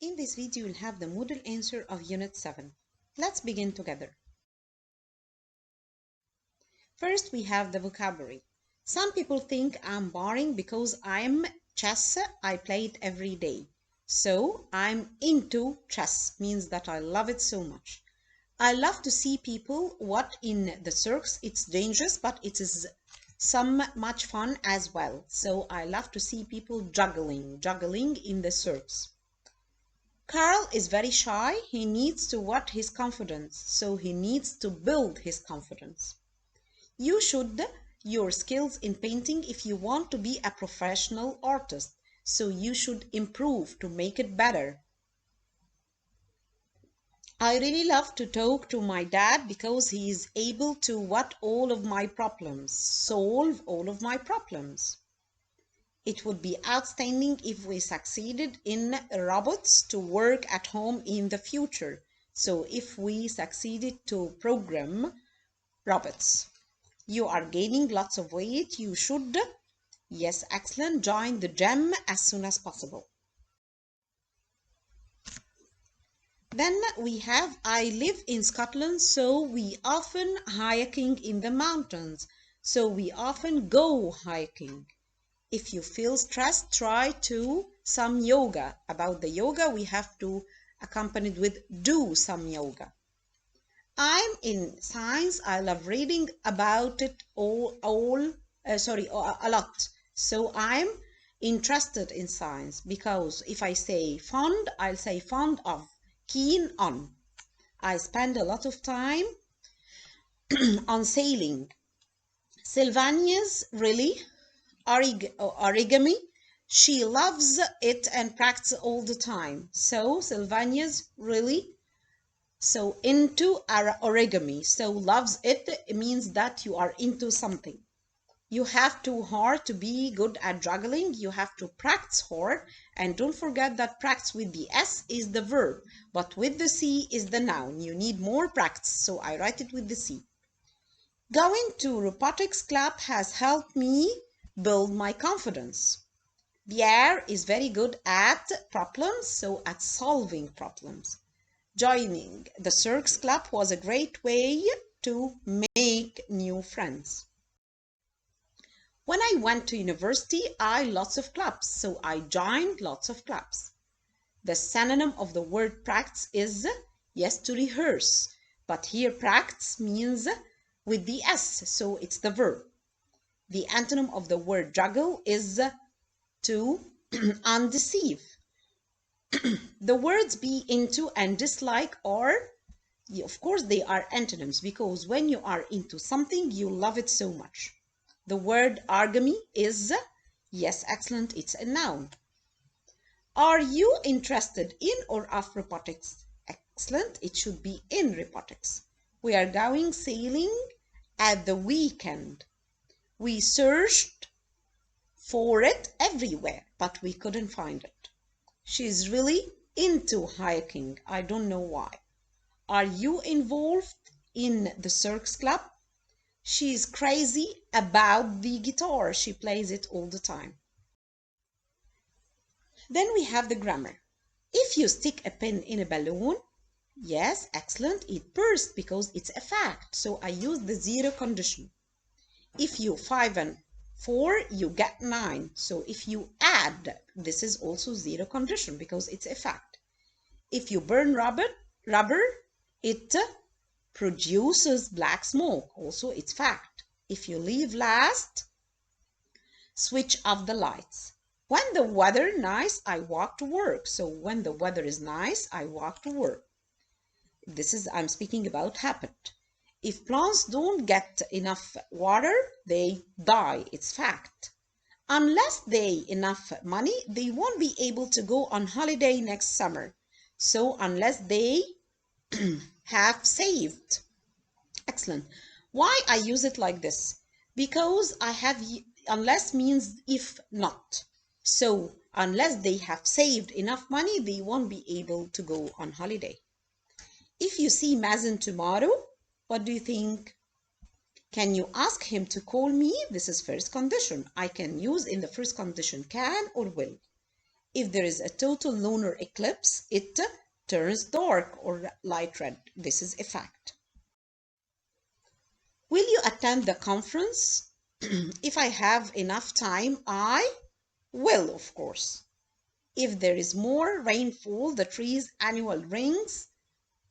In this video, you'll have the model answer of Unit 7. Let's begin together. First, we have the vocabulary. Some people think I'm boring because I'm chess. I play it every day. So, I'm into chess, means that I love it so much. I love to see people what in the circus. It's dangerous, but it is some much fun as well. So, I love to see people juggling in the circus. Carl is very shy. He needs to what his confidence. So he needs to build his confidence. You should your skills in painting if you want to be a professional artist. So you should improve to make it better. I really love to talk to my dad because he is able to solve all of my problems. It would be outstanding if we succeeded in robots to work at home in the future. So if we succeeded to program robots. You are gaining lots of weight. You should, yes, excellent, join the gym as soon as possible. Then we have, I live in Scotland, so we often hiking in the mountains. So we often go hiking. If you feel stressed, try to some yoga. About the yoga, we have to accompany it with do some yoga. I'm in science. I love reading about it a lot. So I'm interested in science because if I say fond, I'll say fond of, keen on. I spend a lot of time on sailing. Sylvania's really origami. She loves it and practices all the time. So Sylvania's really so into origami. So loves it means that you are into something. You have to hard to be good at juggling. You have to practice hard. And don't forget that practice with the S is the verb, but with the C is the noun. You need more practice. So I write it with the C. Going to robotics club has helped me build my confidence. Pierre is very good at problems, so at solving problems. Joining the circus club was a great way to make new friends. When I went to university, I lots of clubs, so I joined lots of clubs. The synonym of the word practice is, yes, to rehearse, but here practice means with the S, so it's the verb. The antonym of the word juggle is to undeceive. The words be into and dislike are, of course, they are antonyms because when you are into something, you love it so much. The word origami is, yes, excellent, it's a noun. Are you interested in or of robotics? Excellent, it should be in robotics. We are going sailing at the weekend. We searched for it everywhere, but we couldn't find it. She's really into hiking. I don't know why. Are you involved in the circus club? She's crazy about the guitar. She plays it all the time. Then we have the grammar. If you stick a pin in a balloon, yes, excellent, it bursts because it's a fact. So I use the zero condition. If you 5 and 4, you get 9. So if you add, this is also zero condition because it's a fact. If you burn rubber, it produces black smoke. Also, it's fact. If you leave last, switch off the lights. When the weather nice, I walk to work. So when the weather is nice, I walk to work. I'm speaking about happened. If plants don't get enough water, they die. It's fact. Unless they enough money, they won't be able to go on holiday next summer. So unless they have saved. Excellent. Why I use it like this? Because I have, unless means if not. So unless they have saved enough money, they won't be able to go on holiday. If you see Mazen tomorrow, what do you think? Can you ask him to call me? This is first condition. I can use in the first condition can or will. If there is a total lunar eclipse, it turns dark or light red. This is a fact. Will you attend the conference? If I have enough time, I will, of course. If there is more rainfall, the tree's annual rings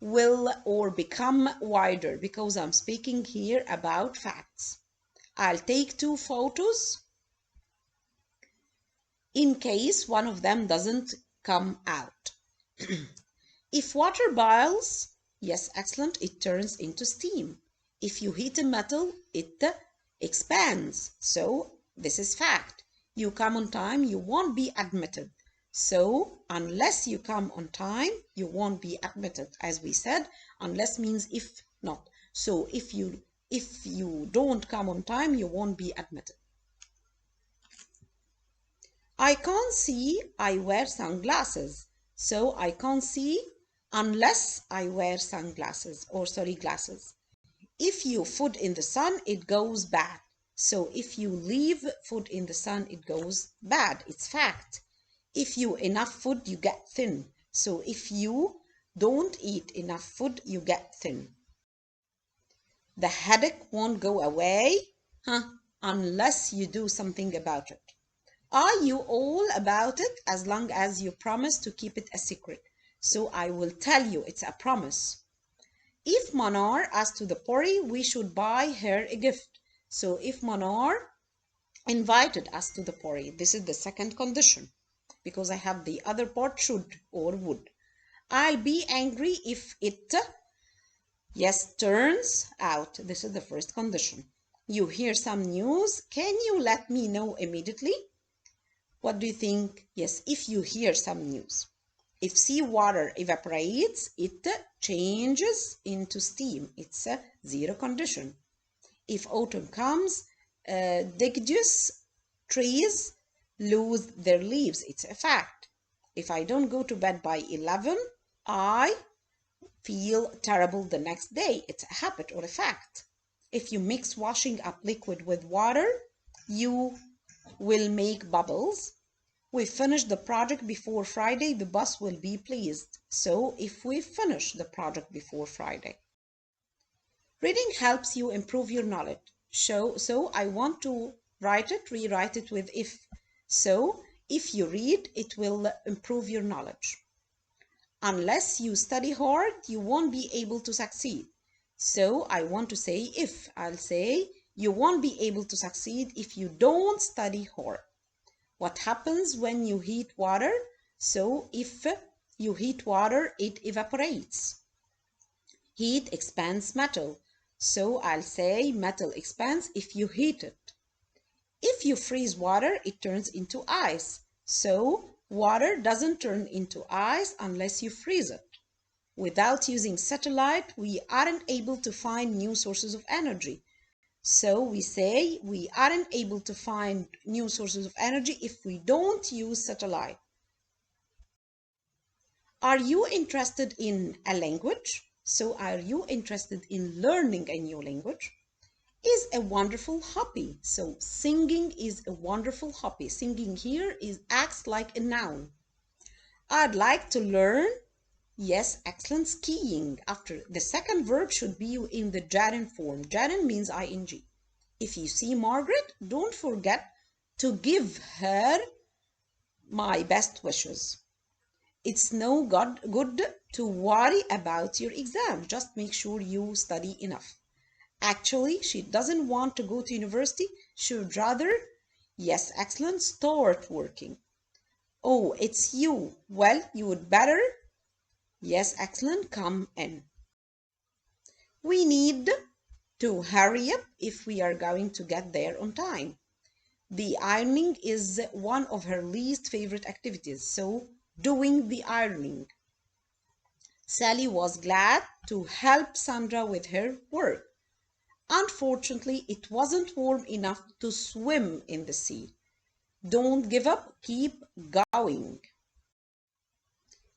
will or become wider, because I'm speaking here about facts. I'll take 2 photos in case one of them doesn't come out. If water boils, yes, excellent, it turns into steam. If you heat a metal, it expands. So this is fact. You come on time, you won't be admitted. So unless you come on time, you won't be admitted. As we said, unless means if not. So if you don't come on time, you won't be admitted. I can't see, I wear sunglasses. So I can't see unless I wear sunglasses, or sorry, glasses. If you food in the sun, it goes bad. So if you leave food in the sun, it goes bad. It's fact. If you enough food, you get thin. So if you don't eat enough food, you get thin. The headache won't go away, unless you do something about it. Are you all about it as long as you promise to keep it a secret? So I will tell you, it's a promise. If Manar asks to the Pori, we should buy her a gift. So if Manar invited us to the Pori, this is the second condition, because I have the other part should or would. I'll be angry if it, yes, turns out. This is the first condition. You hear some news, can you let me know immediately? What do you think? Yes, if you hear some news. If seawater evaporates, it changes into steam. It's a 0 condition. If autumn comes, deciduous trees lose their leaves. It's a fact. If I don't go to bed by 11, I feel terrible the next day. It's a habit or a fact. If you mix washing up liquid with water, you will make bubbles. We finish the project before Friday, the boss will be pleased. So if we finish the project before Friday. Reading helps you improve your knowledge. So I want to rewrite it with if. So if you read, it will improve your knowledge. Unless you study hard, you won't be able to succeed. So I want to say if. I'll say you won't be able to succeed if you don't study hard. What happens when you heat water? So if you heat water, it evaporates. Heat expands metal. So I'll say metal expands if you heat it. If you freeze water, it turns into ice. So water doesn't turn into ice unless you freeze it. Without using satellite, we aren't able to find new sources of energy. So we say we aren't able to find new sources of energy if we don't use satellite. Are you interested in a language? So are you interested in learning a new language? Is a wonderful hobby. So singing is a wonderful hobby. Singing here acts like a noun. I'd like to learn. Yes, excellent, skiing. After the second verb should be in the gerund form. Gerund means ing. If you see Margaret, don't forget to give her my best wishes. It's no good to worry about your exam. Just make sure you study enough. Actually, she doesn't want to go to university. She would rather, yes, excellent, start working. Oh, it's you. Well, you would better, yes, excellent, come in. We need to hurry up if we are going to get there on time. The ironing is one of her least favorite activities, so doing the ironing. Sally was glad to help Sandra with her work. Unfortunately, it wasn't warm enough to swim in the sea. Don't give up, keep going.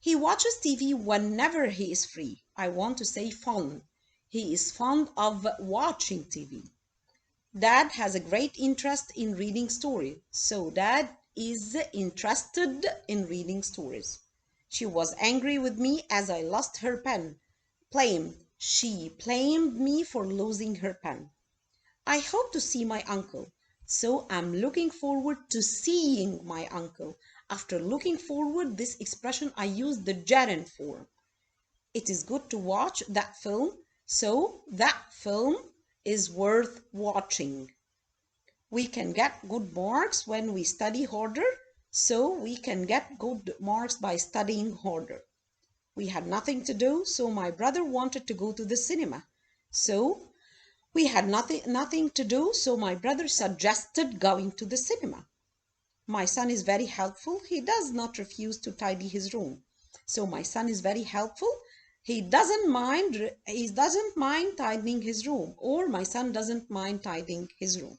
He watches TV whenever he is free. I want to say fun. He is fond of watching TV. Dad has a great interest in reading stories. So Dad is interested in reading stories. She was angry with me as I lost her pen. She blamed me for losing her pen. I hope to see my uncle, so I'm looking forward to seeing my uncle. After looking forward, this expression I use the gerund form. It is good to watch that film, so that film is worth watching. We can get good marks when we study harder, so we can get good marks by studying harder. We had nothing to do, so my brother wanted to go to the cinema. So we had nothing to do, so my brother suggested going to the cinema. My son is very helpful. He does not refuse to tidy his room. So my son is very helpful. He doesn't mind tidying his room, or my son doesn't mind tidying his room.